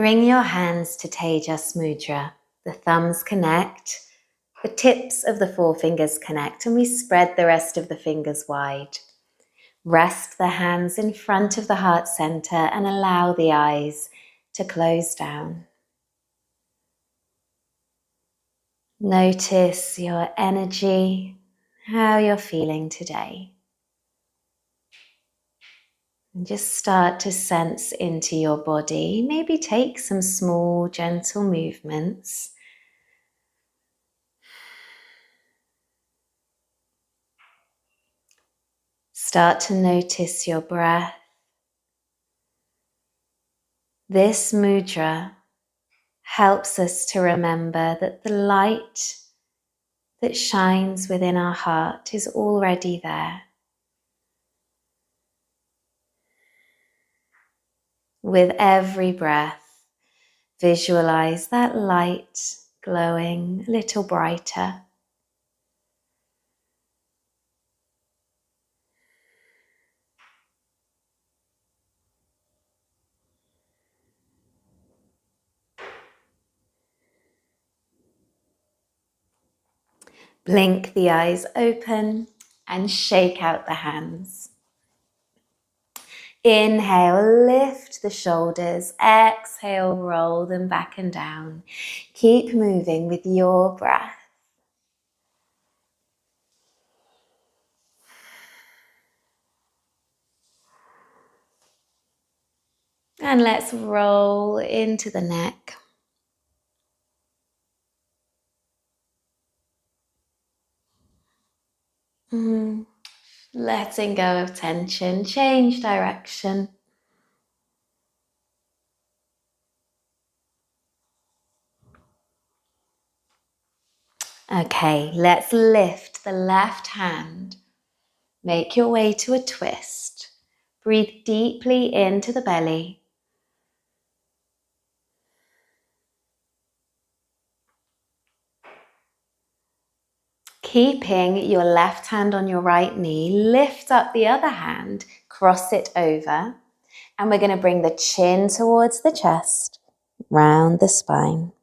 Bring your hands to Tejas Mudra. The thumbs connect, the tips of the forefingers connect, and we spread the rest of the fingers wide. Rest the hands in front of the heart center and allow the eyes to close down. Notice your energy, how you're feeling today. And just start to sense into your body. Maybe take some small, gentle movements. Start to notice your breath. This mudra helps us to remember that the light that shines within our heart is already there. With every breath, visualize that light glowing a little brighter. Blink the eyes open and shake out the hands. Inhale, lift the shoulders. Exhale, roll them back and down. Keep moving with your breath. And let's roll into the neck. Letting go of tension, change direction. Okay, let's lift the left hand. Make your way to a twist. Breathe deeply into the belly. Keeping your left hand on your right knee, lift up the other hand, cross it over, and we're going to bring the chin towards the chest, round the spine.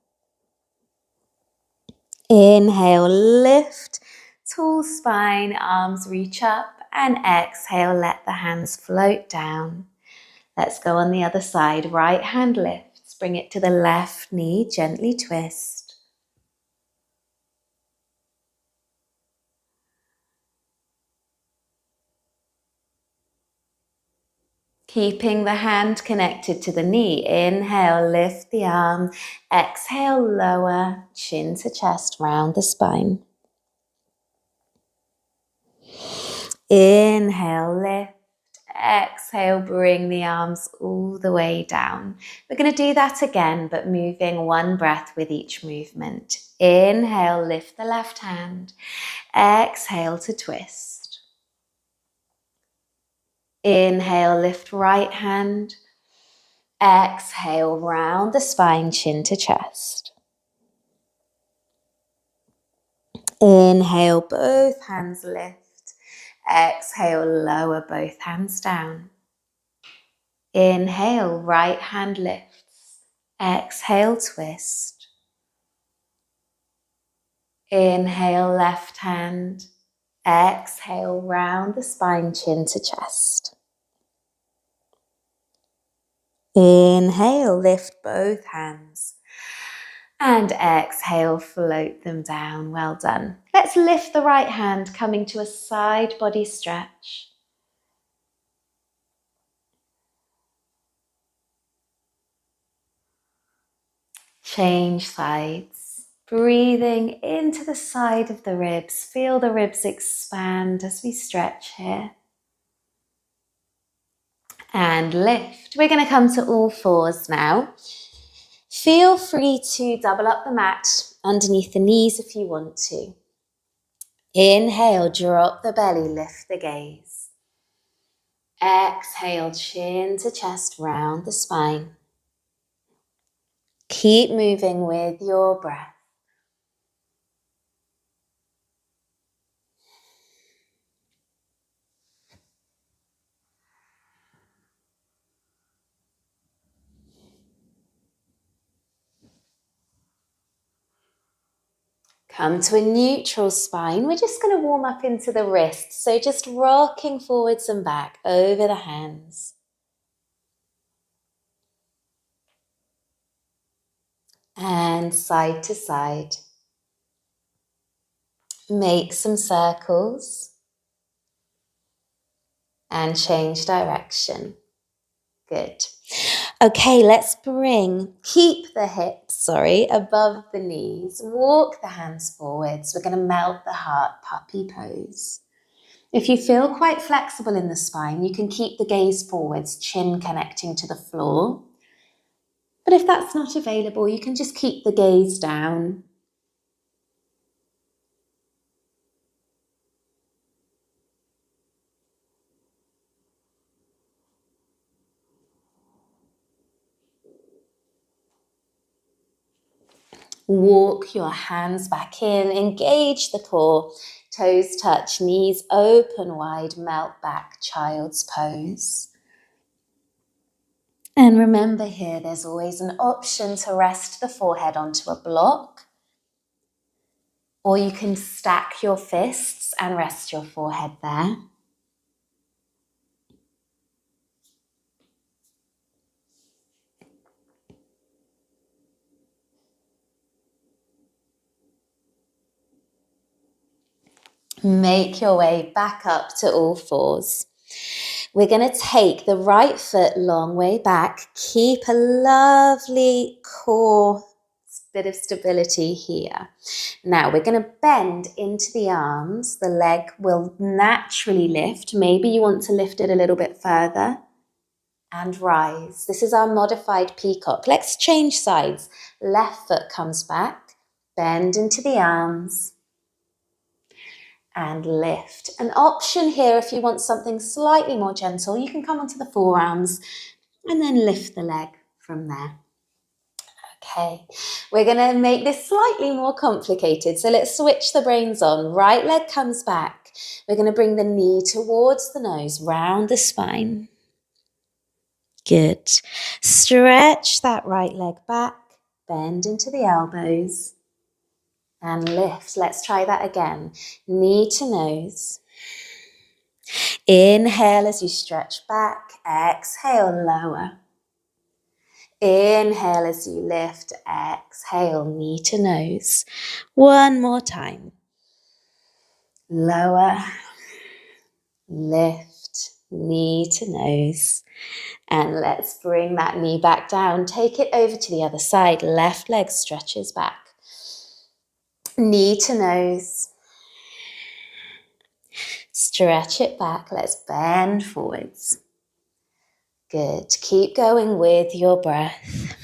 Inhale, lift, tall spine, arms reach up, and exhale, let the hands float down. Let's go on the other side. Right hand lifts, bring it to the left knee, gently twist. Keeping the hand connected to the knee. Inhale, lift the arm. Exhale, lower, chin to chest, round the spine. Inhale, lift. Exhale, bring the arms all the way down. We're going to do that again, but moving one breath with each movement. Inhale, lift the left hand. Exhale to twist. Inhale, lift right hand. Exhale, round the spine, chin to chest. Inhale, both hands lift. Exhale, lower both hands down. Inhale, right hand lifts. Exhale, twist. Inhale, left hand. Exhale, round the spine, chin to chest. Inhale, lift both hands. And exhale, float them down. Well done. Let's lift the right hand, coming to a side body stretch. Change sides. Breathing into the side of the ribs. Feel the ribs expand as we stretch here. And lift. We're going to come to all fours now. Feel free to double up the mat underneath the knees if you want to. Inhale, drop the belly, lift the gaze. Exhale, chin to chest, round the spine. Keep moving with your breath. Come to a neutral spine. We're just going to warm up into the wrists. So just rocking forwards and back over the hands. And side to side. Make some circles. And change direction. Good. Okay, let's keep the hips, above the knees. Walk the hands forwards. We're going to melt the heart, puppy pose. If you feel quite flexible in the spine, you can keep the gaze forwards, chin connecting to the floor. But if that's not available, you can just keep the gaze down. Walk your hands back in, engage the core, toes touch, knees open wide, melt back, child's pose. And remember here, there's always an option to rest the forehead onto a block, or you can stack your fists and rest your forehead there. Make your way back up to all fours. We're going to take the right foot long way back. Keep a lovely core bit of stability here. Now we're going to bend into the arms. The leg will naturally lift. Maybe you want to lift it a little bit further. And rise. This is our modified peacock. Let's change sides. Left foot comes back. Bend into the arms. And lift. An option here, if you want something slightly more gentle, you can come onto the forearms and then lift the leg from there. Okay, we're going to make this slightly more complicated. So let's switch the brains on. Right leg comes back. We're going to bring the knee towards the nose, round the spine. Good. Stretch that right leg back. Bend into the elbows. And lift. Let's try that again. Knee to nose. Inhale as you stretch back. Exhale, lower. Inhale as you lift. Exhale, knee to nose. One more time. Lower. Lift. Knee to nose. And let's bring that knee back down. Take it over to the other side. Left leg stretches back. Knee to nose. Stretch it back. Let's bend forwards. Good. Keep going with your breath.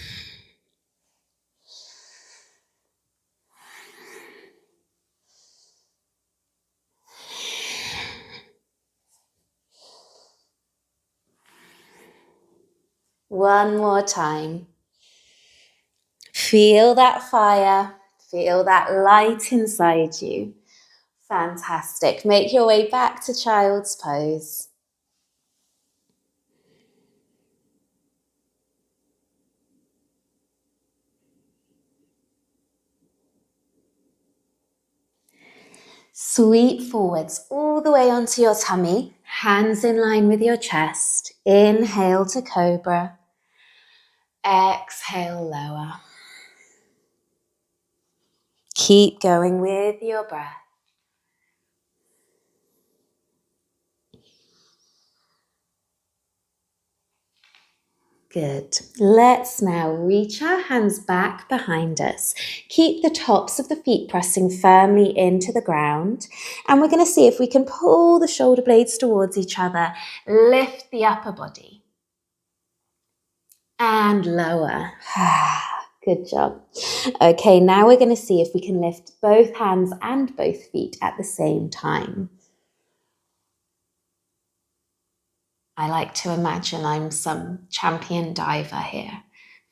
One more time. Feel that fire. Feel that light inside you. Fantastic. Make your way back to child's pose. Sweep forwards all the way onto your tummy. Hands in line with your chest. Inhale to cobra. Exhale, lower. Keep going with your breath. Good. Let's now reach our hands back behind us. Keep the tops of the feet pressing firmly into the ground. And we're going to see if we can pull the shoulder blades towards each other. Lift the upper body. And lower. Good job. Okay, now we're going to see if we can lift both hands and both feet at the same time. I like to imagine I'm some champion diver here,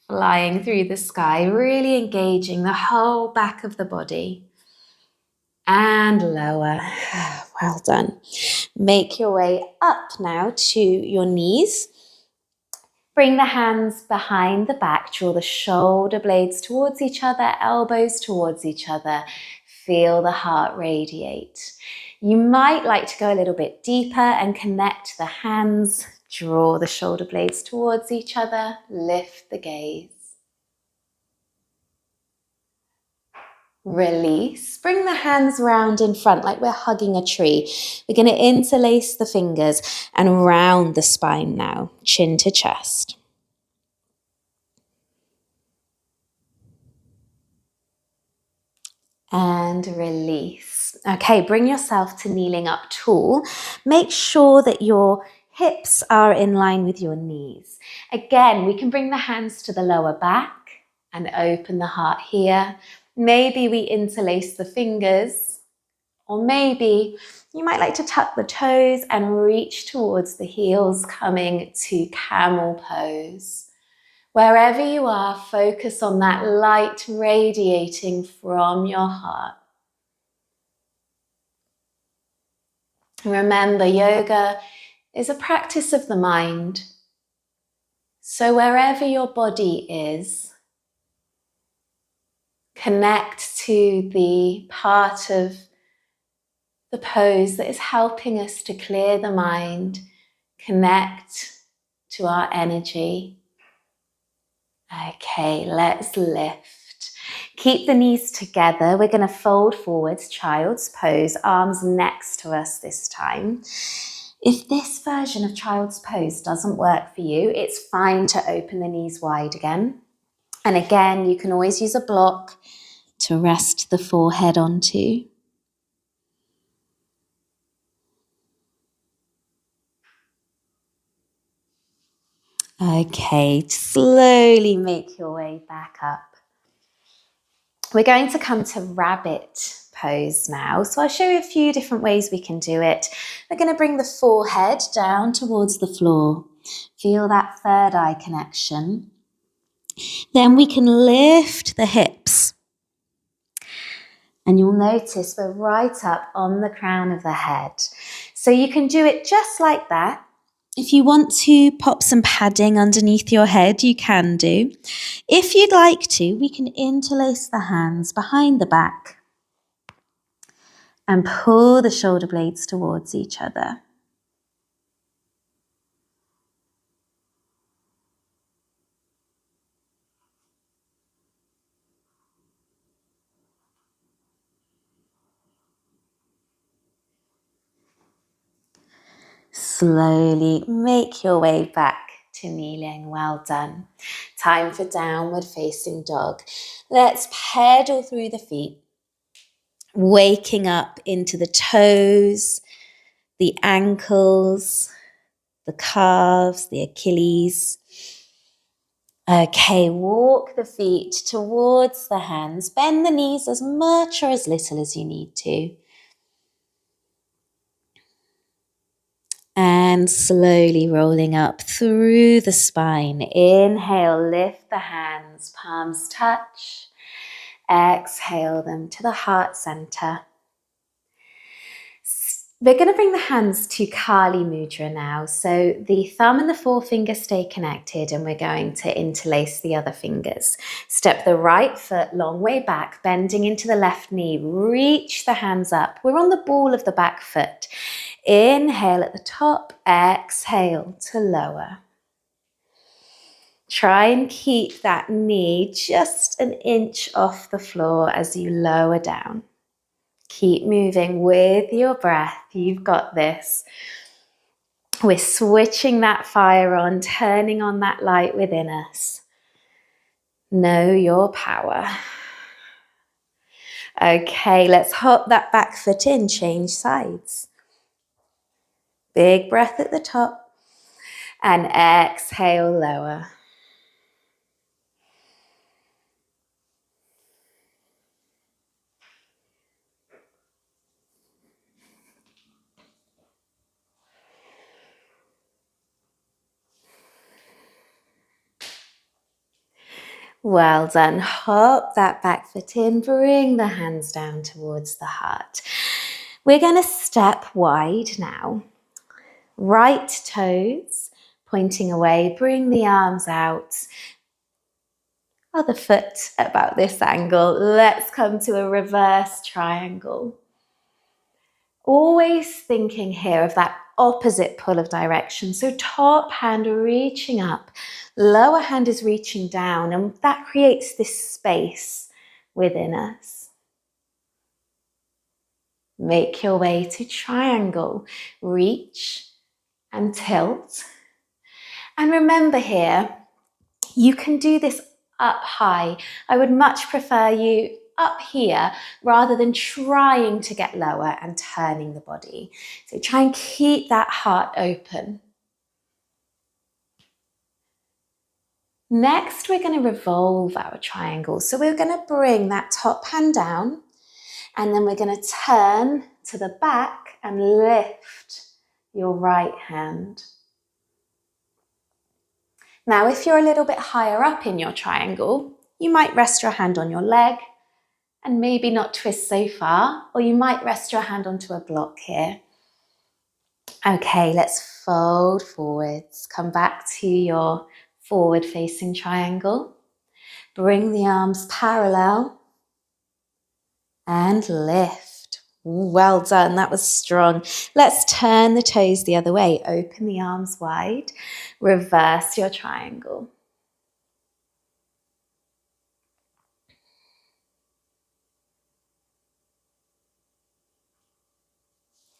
flying through the sky, really engaging the whole back of the body. And lower. Well done. Make your way up now to your knees. Bring the hands behind the back, draw the shoulder blades towards each other, elbows towards each other. Feel the heart radiate. You might like to go a little bit deeper and connect the hands, draw the shoulder blades towards each other, lift the gaze. Release. Bring the hands round in front like we're hugging a tree. We're going to interlace the fingers and round the spine now, chin to chest. And release. Okay, bring yourself to kneeling up tall. Make sure that your hips are in line with your knees. Again, we can bring the hands to the lower back and open the heart here. Maybe we interlace the fingers, or maybe you might like to tuck the toes and reach towards the heels, coming to camel pose. Wherever you are, focus on that light radiating from your heart. Remember, yoga is a practice of the mind. So wherever your body is, connect to the part of the pose that is helping us to clear the mind, connect to our energy. Okay, let's lift. Keep the knees together. We're going to fold forwards, child's pose, arms next to us this time. If this version of child's pose doesn't work for you, it's fine to open the knees wide again. And again, you can always use a block to rest the forehead onto. Okay, slowly make your way back up. We're going to come to rabbit pose now. So I'll show you a few different ways we can do it. We're going to bring the forehead down towards the floor. Feel that third eye connection. Then we can lift the hips. And you'll notice we're right up on the crown of the head. So you can do it just like that. If you want to pop some padding underneath your head, you can do. If you'd like to, we can interlace the hands behind the back and pull the shoulder blades towards each other. Slowly make your way back to kneeling. Well done. Time for downward facing dog. Let's pedal through the feet, waking up into the toes, the ankles, the calves, the Achilles. Okay, walk the feet towards the hands. Bend the knees as much or as little as you need to. And slowly rolling up through the spine. Inhale, lift the hands, palms touch. Exhale them to the heart center. We're going to bring the hands to Kali Mudra now. So the thumb and the forefinger stay connected and we're going to interlace the other fingers. Step the right foot long way back, bending into the left knee. Reach the hands up. We're on the ball of the back foot. Inhale at the top, exhale to lower. Try and keep that knee just an inch off the floor as you lower down. Keep moving with your breath. You've got this. We're switching that fire on, turning on that light within us. Know your power. Okay, let's hop that back foot in, change sides. Big breath at the top and exhale, lower. Well done. Hop that back foot in, bring the hands down towards the heart. We're going to step wide now. Right toes pointing away, bring the arms out. Other foot about this angle. Let's come to a reverse triangle. Always thinking here of that opposite pull of direction. So top hand reaching up, lower hand is reaching down, and that creates this space within us. Make your way to triangle. Reach and tilt. And remember here, you can do this up high. I would much prefer you up here rather than trying to get lower and turning the body. So try and keep that heart open. Next, we're going to revolve our triangle. So we're going to bring that top hand down, and then we're going to turn to the back and lift your right hand. Now, if you're a little bit higher up in your triangle, you might rest your hand on your leg and maybe not twist so far, or you might rest your hand onto a block here. Okay, let's fold forwards. Come back to your forward facing triangle. Bring the arms parallel and lift. Well done, that was strong. Let's turn the toes the other way. Open the arms wide. Reverse your triangle.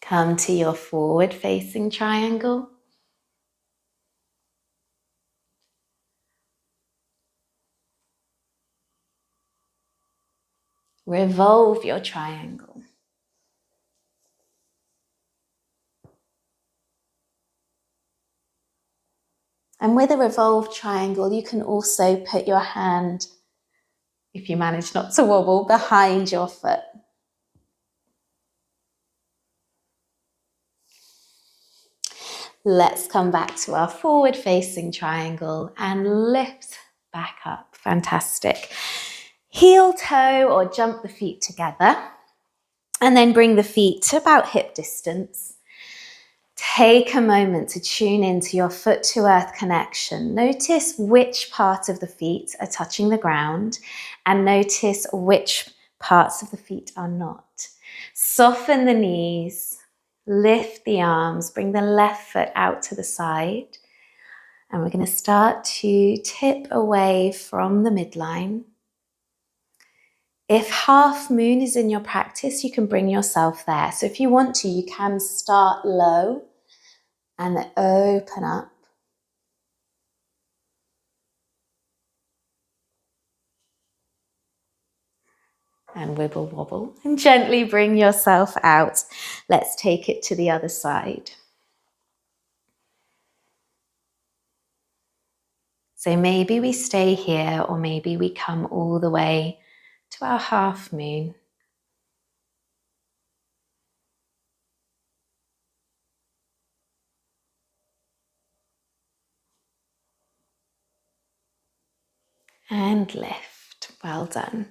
Come to your forward facing triangle. Revolve your triangle. And with a revolved triangle, you can also put your hand, if you manage not to wobble, behind your foot. Let's come back to our forward facing triangle and lift back up. Fantastic. Heel toe or jump the feet together, and then bring the feet to about hip distance. Take a moment to tune into your foot to earth connection. Notice which part of the feet are touching the ground, and notice which parts of the feet are not. Soften the knees, lift the arms, bring the left foot out to the side, and we're going to start to tip away from the midline. If half moon is in your practice, you can bring yourself there. So if you want to, you can start low and then open up. And wibble wobble and gently bring yourself out. Let's take it to the other side. So maybe we stay here, or maybe we come all the way to our half moon. And lift. Well done.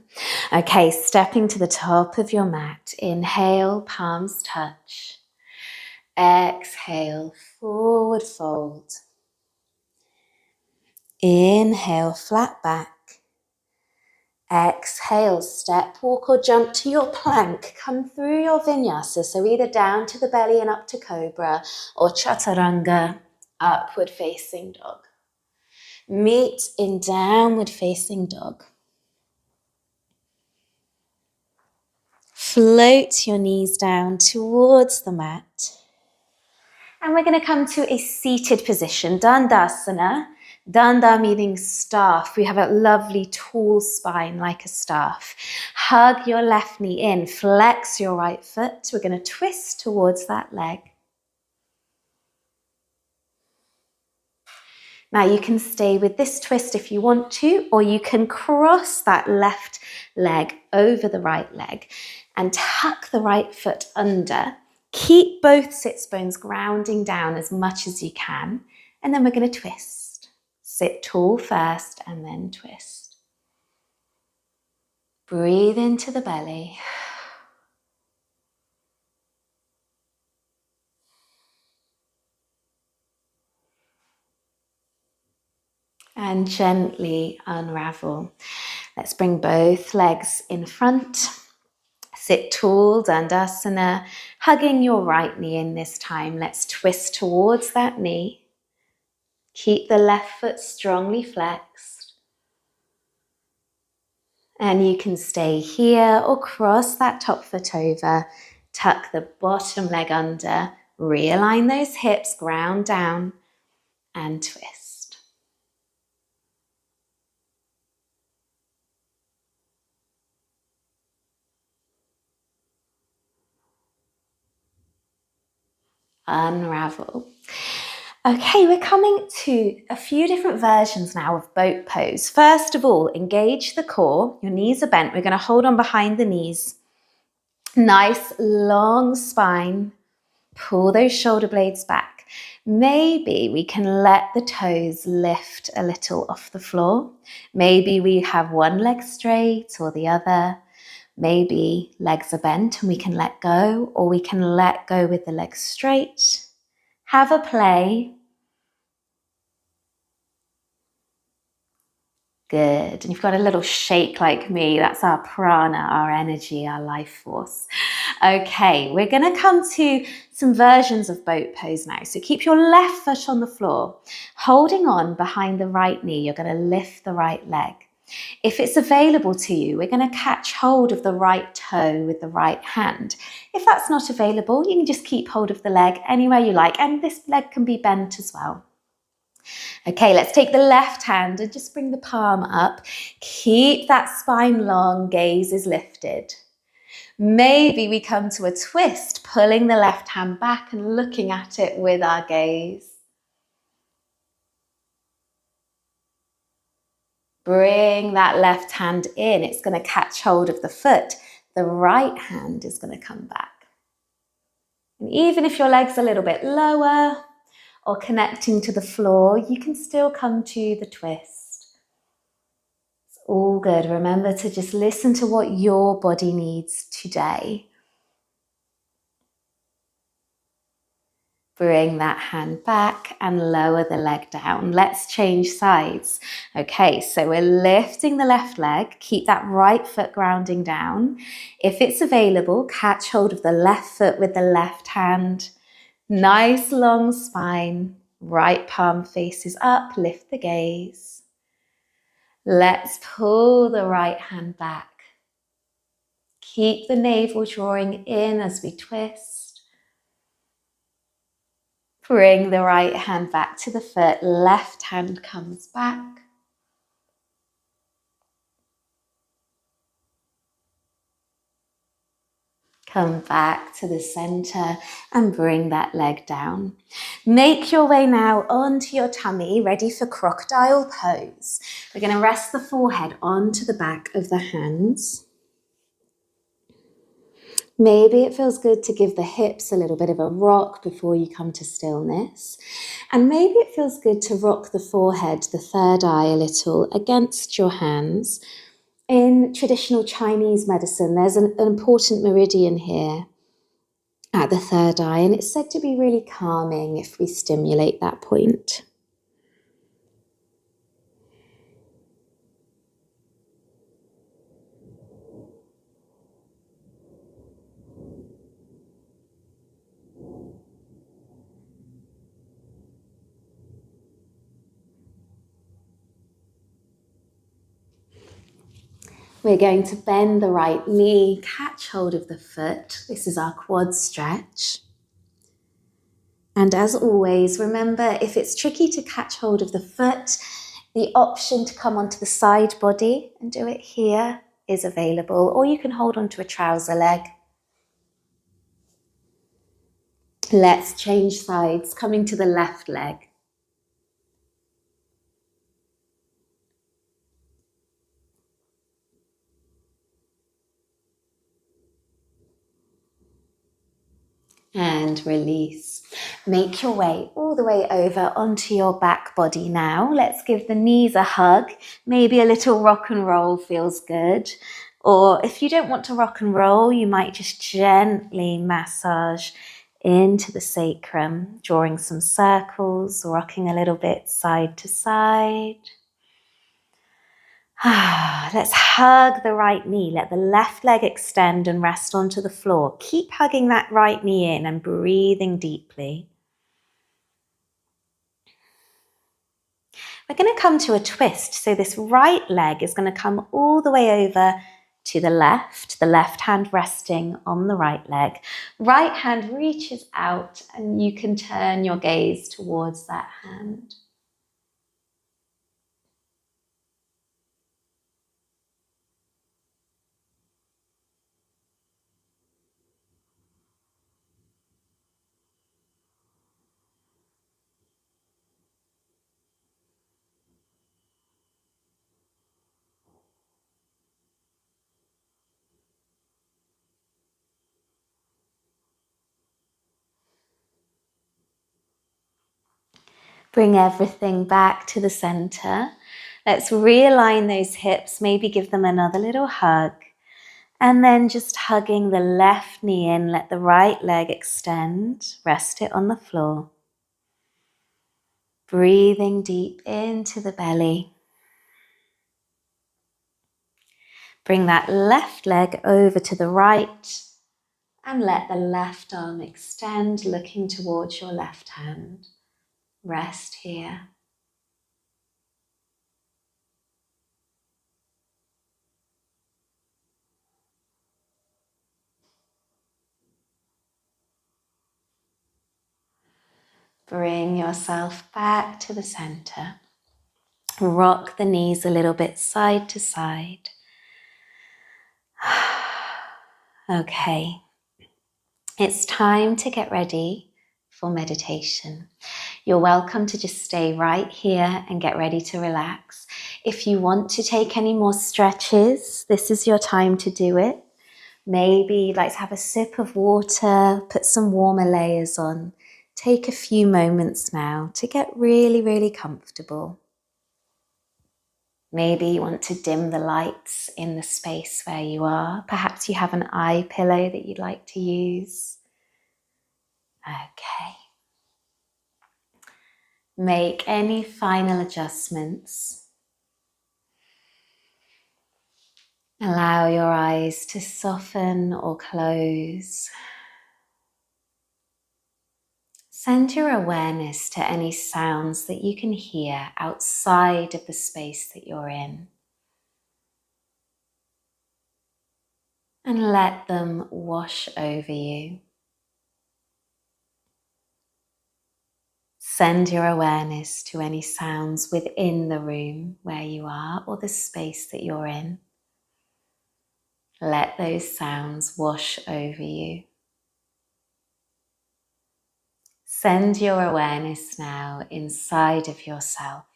Okay, stepping to the top of your mat. Inhale, palms touch. Exhale, forward fold. Inhale, flat back. Exhale, step, walk or jump to your plank. Come through your vinyasa, so either down to the belly and up to cobra, or chaturanga, upward facing dog. Meet in downward facing dog. Float your knees down towards the mat. And we're going to come to a seated position, Dandasana. Danda meaning staff. We have a lovely tall spine like a staff. Hug your left knee in, flex your right foot. We're going to twist towards that leg. Now you can stay with this twist if you want to, or you can cross that left leg over the right leg and tuck the right foot under. Keep both sits bones grounding down as much as you can, and then we're going to twist. Sit tall first and then twist. Breathe into the belly. And gently unravel. Let's bring both legs in front. Sit tall, Dandasana, hugging your right knee in this time. Let's twist towards that knee. Keep the left foot strongly flexed. And you can stay here or cross that top foot over. Tuck the bottom leg under. Realign those hips, ground down, and twist. Unravel. Okay, we're coming to a few different versions now of boat pose. First of all, engage the core. Your knees are bent. We're going to hold on behind the knees. Nice long spine. Pull those shoulder blades back. Maybe we can let the toes lift a little off the floor. Maybe we have one leg straight or the other. Maybe legs are bent and we can let go, or we can let go with the legs straight. Have a play. Good. And you've got a little shake like me. That's our prana, our energy, our life force. Okay, we're going to come to some versions of boat pose now. So keep your left foot on the floor, holding on behind the right knee. You're going to lift the right leg. If it's available to you, we're going to catch hold of the right toe with the right hand. If that's not available, you can just keep hold of the leg anywhere you like. And this leg can be bent as well. Okay, let's take the left hand and just bring the palm up. Keep that spine long, gaze is lifted. Maybe we come to a twist, pulling the left hand back and looking at it with our gaze. Bring that left hand in. It's going to catch hold of the foot. The right hand is going to come back. And even if your leg's a little bit lower or connecting to the floor, you can still come to the twist. It's all good. Remember to just listen to what your body needs today. Bring that hand back and lower the leg down. Let's change sides. Okay, so we're lifting the left leg. Keep that right foot grounding down. If it's available, catch hold of the left foot with the left hand. Nice long spine. Right palm faces up. Lift the gaze. Let's pull the right hand back. Keep the navel drawing in as we twist. Bring the right hand back to the foot, left hand comes back. Come back to the center and bring that leg down. Make your way now onto your tummy, ready for crocodile pose. We're going to rest the forehead onto the back of the hands. Maybe it feels good to give the hips a little bit of a rock before you come to stillness. And maybe it feels good to rock the forehead, the third eye a little against your hands. In traditional Chinese medicine, there's an important meridian here at the third eye, and it's said to be really calming if we stimulate that point. We're going to bend the right knee, catch hold of the foot. This is our quad stretch. And as always, remember, if it's tricky to catch hold of the foot, the option to come onto the side body and do it here is available, or you can hold onto a trouser leg. Let's change sides, coming to the left leg. And release. Make your way all the way over onto your back body now. Let's give the knees a hug. Maybe a little rock and roll feels good. Or if you don't want to rock and roll, you might just gently massage into the sacrum, drawing some circles, rocking a little bit side to side. Let's hug the right knee. Let the left leg extend and rest onto the floor. Keep hugging that right knee in and breathing deeply. We're going to come to a twist. So this right leg is going to come all the way over to the left hand resting on the right leg. Right hand reaches out and you can turn your gaze towards that hand. Bring everything back to the center. Let's realign those hips, maybe give them another little hug. And then just hugging the left knee in, let the right leg extend, rest it on the floor. Breathing deep into the belly. Bring that left leg over to the right and let the left arm extend, looking towards your left hand. Rest here. Bring yourself back to the center. Rock the knees a little bit side to side. Okay, it's time to get ready for meditation. You're welcome to just stay right here and get ready to relax. If you want to take any more stretches, this is your time to do it. Maybe you'd like to have a sip of water, put some warmer layers on. Take a few moments now to get really, really comfortable. Maybe you want to dim the lights in the space where you are. Perhaps you have an eye pillow that you'd like to use. Okay. Make any final adjustments. Allow your eyes to soften or close. Send your awareness to any sounds that you can hear outside of the space that you're in. And let them wash over you. Send your awareness to any sounds within the room where you are or the space that you're in. Let those sounds wash over you. Send your awareness now inside of yourself,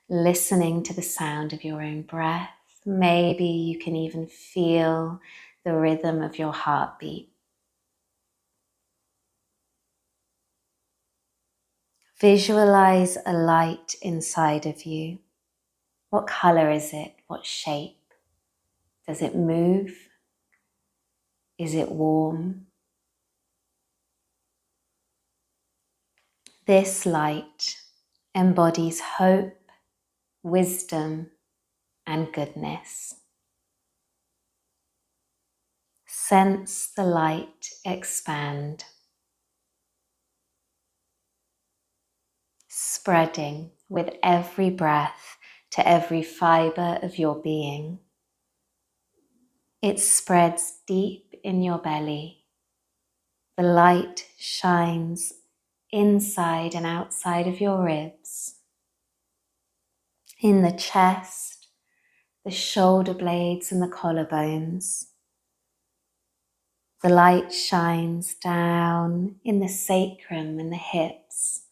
listening to the sound of your own breath. Maybe you can even feel the rhythm of your heartbeat. Visualize a light inside of you. What color is it? What shape? Does it move? Is it warm? This light embodies hope, wisdom, and goodness. Sense the light expand, spreading with every breath to every fiber of your being. It spreads deep in your belly. The light shines inside and outside of your ribs, in the chest, the shoulder blades and the collarbones. The light shines down in the sacrum and the hips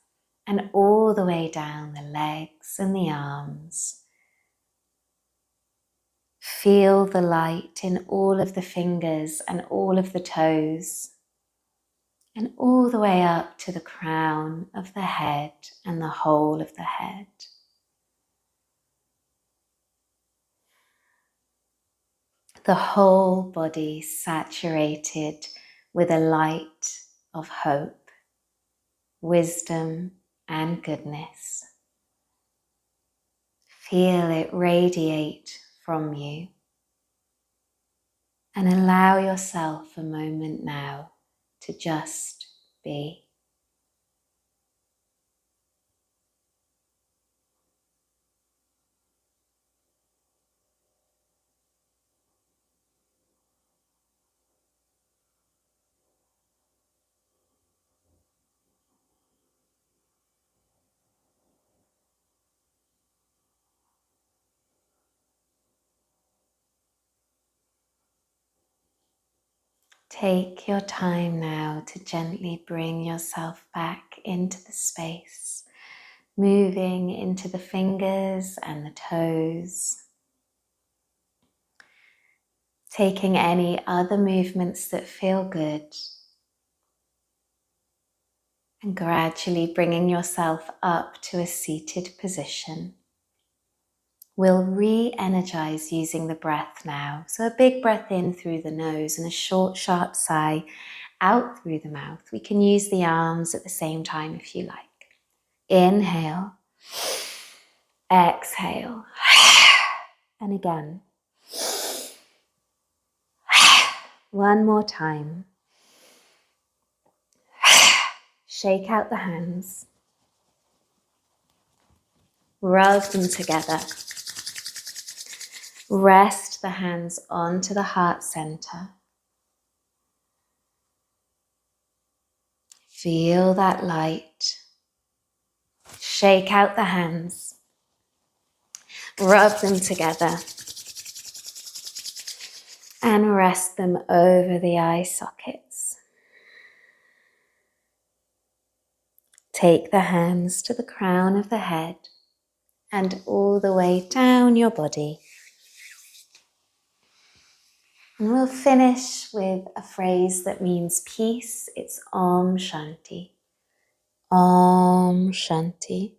and all the way down the legs and the arms. Feel the light in all of the fingers and all of the toes, and all the way up to the crown of the head and the whole of the head. The whole body saturated with a light of hope, wisdom, and goodness. Feel it radiate from you. And allow yourself a moment now to just be. Take your time now to gently bring yourself back into the space, moving into the fingers and the toes, taking any other movements that feel good, and gradually bringing yourself up to a seated position. We'll re-energize using the breath now. So a big breath in through the nose and a short, sharp sigh out through the mouth. We can use the arms at the same time if you like. Inhale, exhale, and again. One more time. Shake out the hands. Rub them together. Rest the hands onto the heart center. Feel that light. Shake out the hands. Rub them together. And rest them over the eye sockets. Take the hands to the crown of the head and all the way down your body. And we'll finish with a phrase that means peace. It's Om Shanti. Om Shanti.